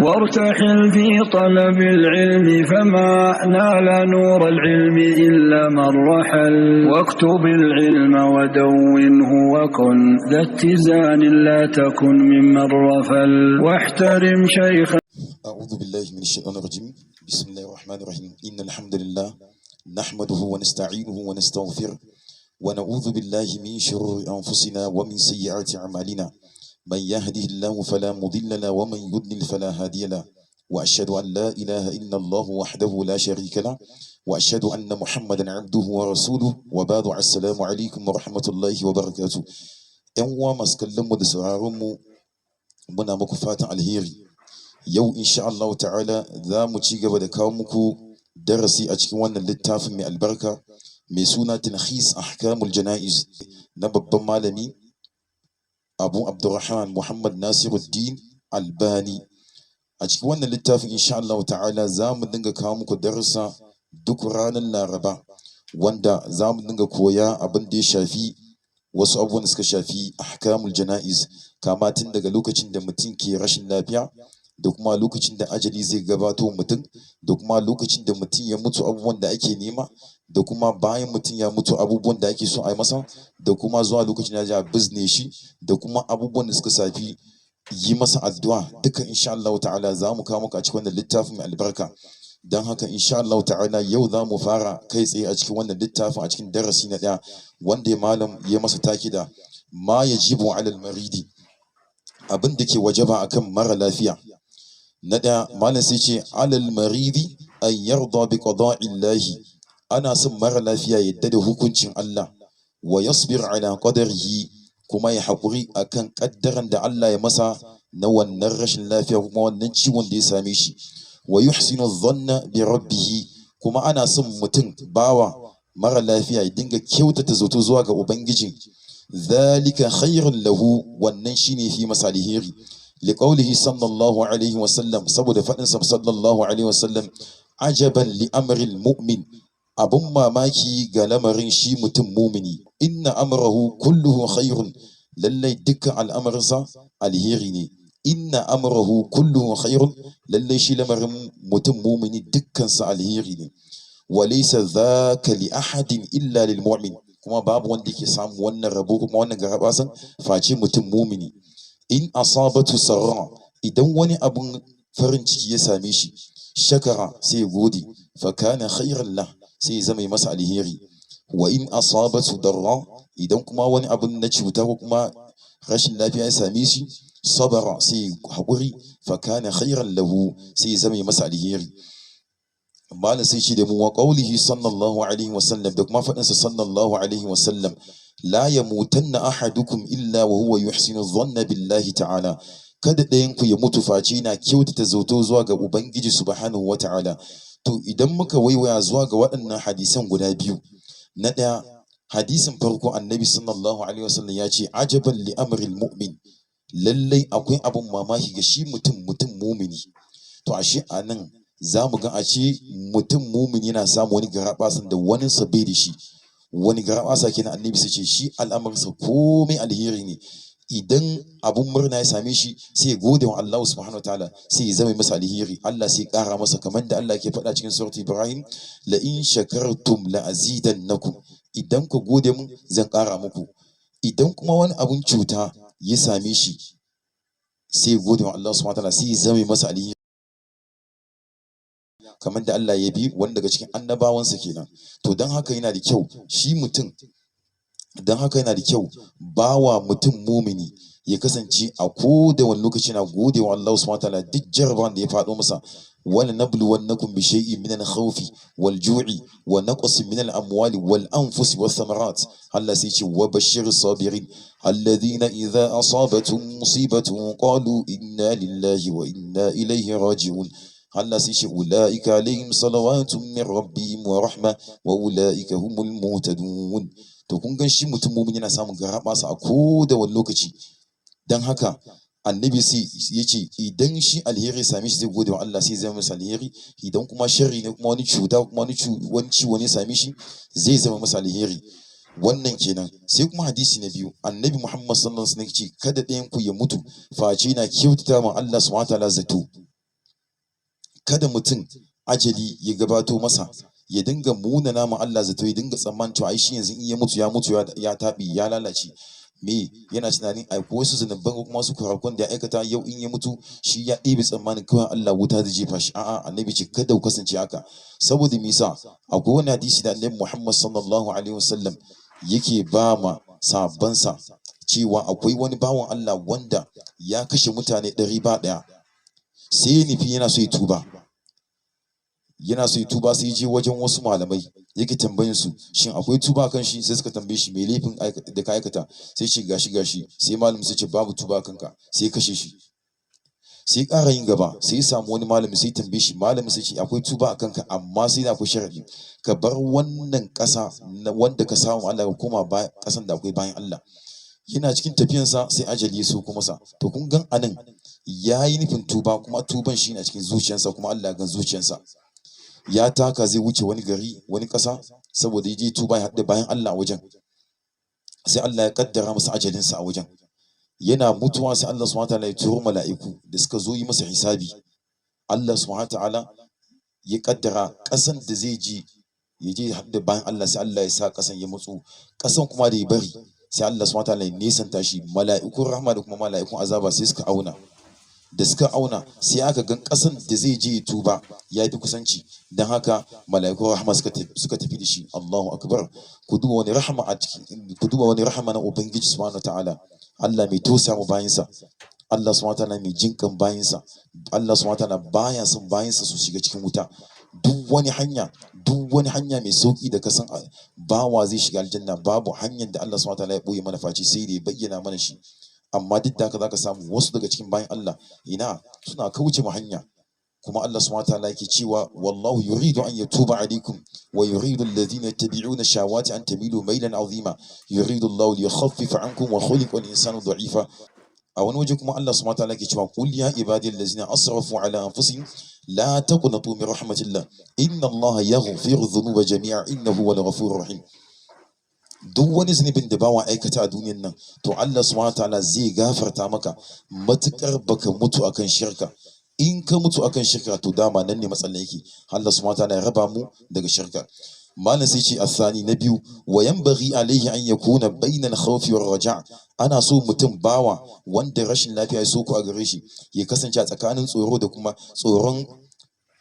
وارتحل في طلب العلم فما نال نور العلم إلا من رحل واكتب العلم ودونه وكن ذا اتزان لا تكن ممن رفل واحترم شيخا. أعوذ بالله من الشيطان الرجيم. بسم الله الرحمن الرحيم. إن الحمد لله نحمده ونستعينه ونستغفره ونعوذ بالله من شرور أنفسنا ومن سيئات أعمالنا. من يهده الله فلا مضل له ومن يضلل فلا هادي له وأشهد أن لا إله إلا الله وحده لا شريك له وأشهد أن محمدا عبده ورسوله وبعد. السلام عليكم ورحمة الله وبركاته. ‘Yan uwa masu kallon mu da sauraron mu muna muku fatan alheri. Yau insha Allah ta'ala za mu ci gaba da kawo muku darasi a cikin wannan littafin mai albarka mai suna Talkhis Ahkamul Jana'iz na babban malami Abu Abdurrahman Muhammad Nasiruddin Albani. A cikin wannan littafin insha Allah ta'ala za mu dinga kawo muku darussa duk ranar Laraba wanda za mu dinga koya abin da ya shafi wasu abubuwan da suka shafi ahkamul jana'iz, kama tun daga lokacin da mutum ke rashin lafiya da kuma lokacin da ajali zai gabato mutum da kuma lokacin da mutum ya mutu abubuwan da ake nema da kuma bayan mutum ya mutu abubuwan da ake so a yi masa da kuma zuwa lokacin da ya bizne shi da kuma abubuwan da suka shafi yi masa addu'a duka insha Allah ta'ala za mu kawo muku a cikin wannan littafin mai albarka. Don haka insha Allah ta'ala yau za mu fara kai tsaye a cikin wannan littafin a cikin darasi na ɗaya wanda malam ya masa takida ma yajibu alal maridi, abin da ke wajaba akan mara lafiya. Na ɗaya malam sai ce alal maridi an yarda bi qada'illahi, ana son mara lafiya yadda da hukuncin Allah wa yasbir ala qadarihi, kuma ya haƙuri akan ƙaddaran da Allah ya masa na wannan rashin lafiya kuma wannan ciwon da ya same shi. Wa yuhsinu dhanna bi rabbih, kuma ana son mutum bawa mara lafiya ya dinga kyautata zato zuwa ga ubangiji. Dhalika khairun lahu, wannan shine fi masa alheri. Liqaulihi sallallahu alaihi wa sallam, saboda fadin sa sallallahu alaihi wa sallam, ajaban li amril mu'min, abun mamaki ga lamarin shi mutum mumini. Inna amrahu kulluhu khairun, lallai dukkan al'amarinsa alheri ne. Inna amrahu kulluhu khairun, lallai shi lamarin mutum mumini dukkansa alheri ne. Wa laysa dhaka li ahadin illa lil mu'min, kuma babu wanda yake samu wannan rabo kuma wannan garabasan face mutum mumini. In asabatu sarra, idan wani abun farin ciki ya same shi, shakara sai gode, fa kana khairan lah, sai ya zama masa alheri. Wa in asabatu darra, idan kuma wani abun na cuta ko kuma rashin lafiya ya same shi, sabara sai haƙuri, fa kana khairan lahu, sai ya zama masa alheri. Malam sai ce da mu wa qaulihi sallallahu alaihi wa sallam, da kuma faɗinsa sallallahu alaihi wa sallam, la yamutanna ahadukum illa wa huwa yuhsinu dhanna billahi ta'ala, kada ɗayan ku ya mutu face na kyautata zato zuwa ga ubangiji subhanahu wa ta'ala. To idan muka waiwaya zuwa ga waɗannan hadisan guda biyu, na ɗaya hadisin farko annabi sallallahu alaihi wa sallam ya ce ajaban li amril mu'min, lallai akwai abun mamaki ga shi mutum mumini. To ashe anan za mu ga a ce mutum mumini yana samu wani garaɓasan da wani bai da shi. Wani garaɓasa kenan annabi sai ce shi al'amarinsa komai alheri ne. Idan abun murna ya same shi sai ya gode wa Allah subhanahu wa ta'ala, sai ya zama masa alheri, Allah sai ya ƙara masa, kamar da Allah ke faɗa cikin surat Ibrahim, la in shakartum la azidannakum, idan ku gode mun zan ƙara muku. Idan kuma wani abun cuta ya same shi sai ya gode wa Allah subhanahu wa ta'ala, sai ya zama masa alheri, kamar da Allah ya bi wani daga cikin annabawansa kenan. To don haka yana da kyau shi mutum, don haka yana da kyau bawa mutum mumini ya kasance a koda wani lokaci na gode wa Allah subhanahu wa ta'ala duk jarabawan da ya faɗo masa. wala nabluwannakum bi shay'in min al-khawfi wal-ju'i wa naqsin min al-amwali wal-anfusi wath-thamarat. Allah sai ce wa bashshiris sabirin alladhina idha asabatuhum musibatun qalu inna lillahi wa inna ilayhi raji'un. Allah sai ce ulaika alaihim salawatun min rabbihim wa rahma wa ulaika humul muhtadun. To kun gan shi mutum mumin yana samun garabasa a koda wani lokaci. Dan haka annabi sai ya ce idan shi alheri same shi zai gode wa Allah, sai zama masa alheri. Idan kuma sharri ne kuma wani cuta kuma wani ciwo ne same shi zai zama masa alheri. Wannan kenan. Sai kuma hadisi na biyu, annabi Muhammad sallallahu alaihi wasallam ya ce kada ɗayan ku ya mutu face na kyautata ma Allah subhanahu wa ta'ala zato. kada mutum ajali ya gabato masa ya dinga munana ma Allah zato, ya dinga tsammanin cewa ai shi yanzu in ya mutu ya taɓi ya lalace. Me yana tunanin akwai wasu zunuban ko kuma wasu kurakun da ya aikata yau in ya mutu shi ya ɗebe tsammanin kawai Allah wuta zai jefa shi. A'a, annabi ce kada ku kasance haka. Saboda me yasa? Akwai wani hadisi da annabi Muhammad sallallahu alaihi wasallam yake ba ma sahabbansa cewa akwai wani bawan Allah wanda ya kashe mutane 100 sai ya nufi yana so ya tuba. Sai ya je wajen wasu malamai yake tambayin su shin akwai tuba kan shi. Sai suka tambaye shi me laifin da ka aikata, sai ce gashi. Sai malamin sai ce babu tuba kanka, sai ya kashe shi. Sai ƙara yin gaba, sai ya samu wani malami sai tambaye shi, malamin sai ce akwai tuba a kanka amma sai da akwai sharadi, ka bar wannan ƙasa wanda ka samu Allah ka koma ƙasan da akwai bayan Allah. Yana cikin tafiyansa sai ajali ya sauko masa. To kun gan anan ya yi nufin tuba, kuma tuban shi ne a cikin zuciyarsa, kuma Allah ya gan zuciyarsa. Ya taka zai wuce wani gari wani ƙasa saboda ya je tuba ya haɗu bayan Allah a wajen, sai Allah ya kaddara masa ajalinsa a wajen. Yana mutuwa sai Allah subhanahu wataala ya turo mala'iku da suka zo yi masa hisabi. Allah subhanahu wataala ya kaddara ƙasan da zai je ya je haɗu bayan Allah, sai Allah ya sa ƙasan ya mutsu. Ƙasan kuma da ya bari sai Allah subhanahu wataala ya nesanta shi. Mala'ikun rahma da kuma mala'ikun azaba sai suka auna. Da suka auna sai aka gan ƙasan da zai je ya tuba ya fi kusanci, don haka mala'ikun rahama suka tafi da shi. Allahu akbar. Ku duba wani rahama a cikin, ku duba wani rahama na Ubangiji subhanahu ta'ala. Allah mai tosa mu bayinsa, Allah subhanahu ta'ala mai jinkan bayinsa. Allah subhanahu ta'ala baya son bayinsa su shiga cikin wuta. Duk wani hanya mai sauki da kasan bawa zai shiga aljanna, babu hanyar da Allah subhanahu ta'ala ya boye mana face sai da ya bayyana mana shi. Amma duk da haka zaka samu wasu daga cikin bayan Allah suna kauce mu hanya. Kuma Allah subhanahu wataala yake cewa wallahu yuridu an yatuba alaikum wa yuridu alladhina yattabi'una shahawati an tamilu maylan azima yuridu Allahu liyakhaffifa ankum wa khuliqa al-insanu da'ifa. A wani waje kuma Allah subhanahu wataala yake cewa qul ya ibadiyal ladzina asrafu ala anfusihim la taqnatu min rahmatillah inna Allaha yaghfiru dhunuba jami'a innahu huwal ghafurur rahim. Duk wani zunubin da bawa aikata a duniyan nan, to Allah subhanahu wataala zai gafarta maka matukar baka mutu akan shirka. In ka mutu akan shirka to dama nan ne matsalar yake. Allah subhanahu wataala ya raba mu daga shirka. Malam sai ce asani na biyu, wa yanbaghi alaihi an yakuna bainal khawfi war raja'. Ana so mutum bawa wanda rashin lafiya ya soko a gare shi ya kasance a tsakanin tsoro da kuma tsoron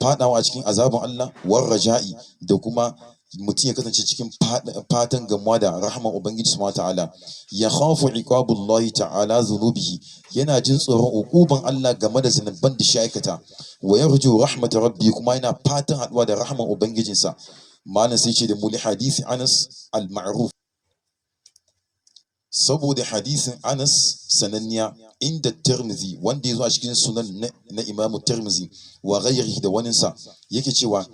fadawa a cikin azabin Allah, war raja'i da kuma mutum ya kasance cikin fatan gamuwa da rahman Ubangiji subhanahu ta'ala. Ya khafu iqabullahi ta'ala zunubihi, yana jin tsoron ukuban Allah game da zunuban da shi aikata. Wa yarju rahmat rabbi, kuma yana fatan haduwa da rahman Ubangijinsa. Malam sai ce da mu li hadisi Anas al-ma'ruf, saboda hadisin Anas sananniya inda Tirmidhi wanda ya zo a cikin sunan na Imam Tirmidhi wa ghairihi da waninsa, yake cewa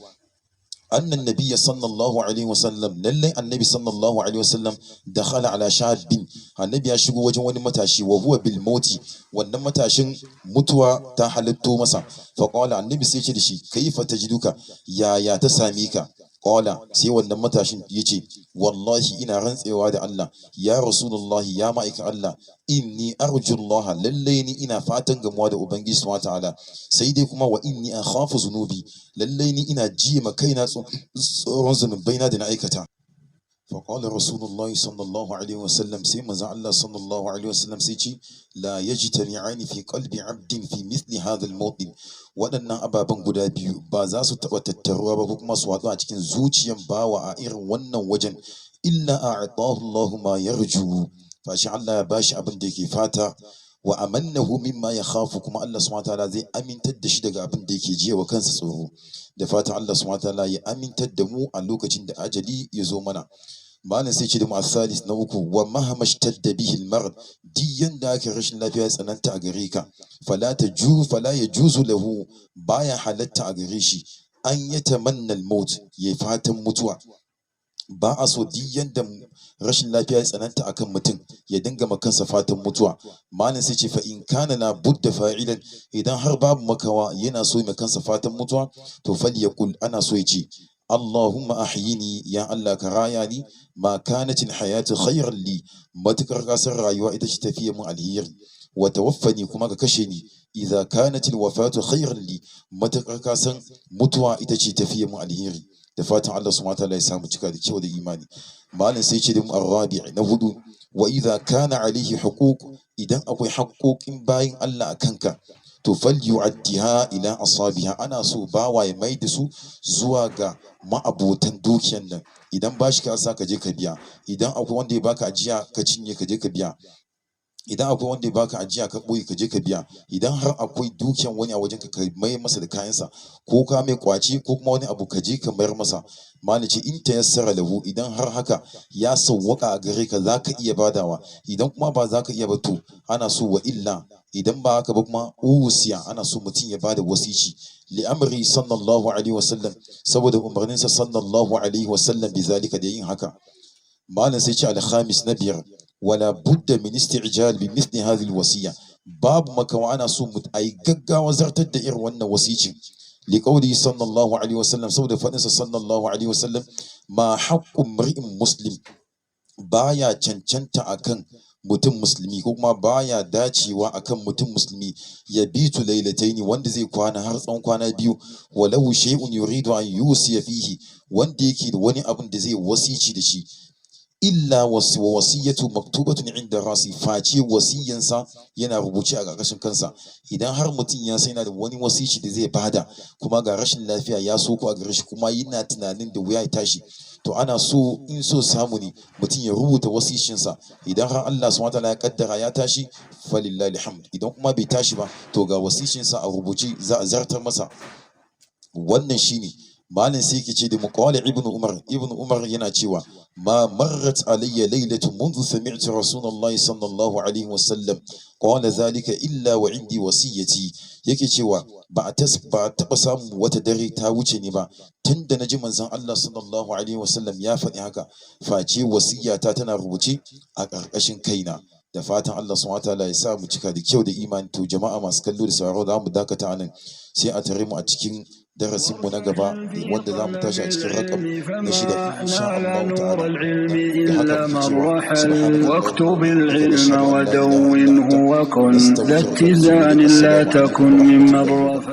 annan nabiyya sallallahu alaihi wasallam, lallai annabi sallallahu alaihi wasallam dakhala ala shabin, annabi ya shigo wajen wani matashi wa huwa bil mauti, wannan matashin mutuwa ta halitto masa. Fa qala, annabi sai ce da shi kaifa tajiduka, ya ta sami ka? Qala, sai wannan matashin yace wallahi ina rantsewa da Allah ya rasulullahi, ya ma'aikin Allah, inni arju Allah, lallai ni ina fatan gamuwa da Ubangiji subhanahu ta'ala, sai dai kuma wa inni akhafu zunubi, lallai ni ina ji ma kaina tsoron zunubaina da na aikata. فقال رسول الله صلى الله عليه وسلم سيما الله صلى الله عليه وسلم سيتي لا يجتمعان في قلب عبد في مثل هذا الموطن. waɗannan ababen guda biyu ba za su taɓa tattaruwa ba ko kuma su haɗu a cikin zuciyan bawa a irin wannan wajen, illa a'tahu Allahu ma yarju, fashi Allah ya bashi abin da yake fata, wa amannahu mimma yakhafu, kuma Allah subhanahu wataala zai amintar da shi daga abin da yake jiya wa kansa tsoro. Da fatan Allah subhanahu wataala ya amintar da mu a lokacin da ajali ya zo mana. Malam sai ce da mu as-salis na uku, wa mahama shtadda bihi al-marad, diyan da aka rashin lafiya ya tsananta a gare ka, fala yajuzu lahu, baya halatta a gare shi an yatamanna al-maut, ya fatan mutuwa. Ba a so diyan da rashin lafiya ya tsananta akan mutum ya dinga makansa fatan mutuwa. Malam sai ce fa in kana la budda fa'ilan, idan har babu makawa yana so ya kansa fatan mutuwa, to falyakul, ana so ya ce Allahumma ahyini, ya Allah ka raya ni, ma kanatil hayatu khayran li, matukar kasar rayuwa ita ce tafiye mun alheri, wa tawaffani, kuma ka kashe ni idza kanatil wafatu khayran li, matakar ka san mutuwa ita ce tafiye mu alheri. Da fatan Allah subhanahu wataala ya samu cika da kyau da imani. Malam sai ce da mu arabi na hudu, wa idza kana alaihi huquq, idan akwai haƙoƙin bayin Allah a kanka, to falyu'addiha ila asabiha, ana so bawa ya mai da su zuwa ga ma'abotan dukiyan nan. Idan bashi ka sa ka je ka biya, idan akwai wanda ya baka ajiya ka cinye ka je ka biya, idan akwai wanda ya baka ajiya ka ɓoye ka je ka biya, idan har akwai dukiyan wani a wajen ka mai masa da kayansa, ko ka mai kwaci ko kuma wani abu ka je ka mayar masa. Malam ce in tayassara lahu, idan har haka ya sawwaka a gare ka za ka iya badawa, idan kuma ba za ka iya ba to ana so wa illa, idan ba haka ba kuma usiya, ana so mutum ya bada wasici li amri sallallahu alaihi wasallam, saboda umarninsa sallallahu alaihi wasallam bi zalika, da yin haka. Malam sai ce al-khamis na biyar, wala budda min isti'jal bi mithli hadhihi al-wasiya, babu makawa ana so ayi gaggawa zartar da irin wannan wasicin. Li qawli sallallahu alaihi wasallam, saboda fadinsa sallallahu alaihi wasallam, ma haqqu mri'in muslim, baya cancanta akan mutum musulmi, ko kuma baya dacewa akan mutum musulmi ya bitu lailataini, wanda zai kwana har tsawon kwana biyu, walau shay'un yuridu an yusiya fihi, wanda yake da wani abin da zai wasici da shi, illa wasiyatu maktubatun inda rasi, face wasiyansa yana rubuce a ƙarƙashin kansa. Idan har mutum ya sai yana da wani wasici da zai bada, kuma ga rashin lafiya ya soko a gare shi, kuma yana tunanin da wuya ya tashi, to ana so in so samu ne mutum ya rubuta wasicinsa. Idan har Allah subhanahu wataala ya kaddara ya tashi, falillahi alhamd. Idan kuma bai tashi ba, to ga wasicinsa a rubuce za a zartar masa. Wannan shine. Malam sai yake ce da muqala ibnu umar yana cewa, ma marrat alayya laylatu منذ سمعت رسول الله صلى الله عليه وسلم قال ذلك illa wa indi wasiyati, yake cewa ba a taɓa samun wata dare ta wuce ne ba tunda naji manzon Allah sallallahu alaihi wasallam ya faɗi haka, face wasiyata tana rubuce a ƙarƙashin kaina. Da fatan Allah subhanahu wataala ya sa mu cika da kyau da imani. To jama'a masu kallo da sauraro, za mu dakata anan, sai a tare mu a cikin darasin mu na gaba, wanda za mu tashi a cikin rakam na 6 insha Allah ta'ala. إلا من رحل واكتب العلم ودونه وكن ذا اتزان لا تكن ممن رفل.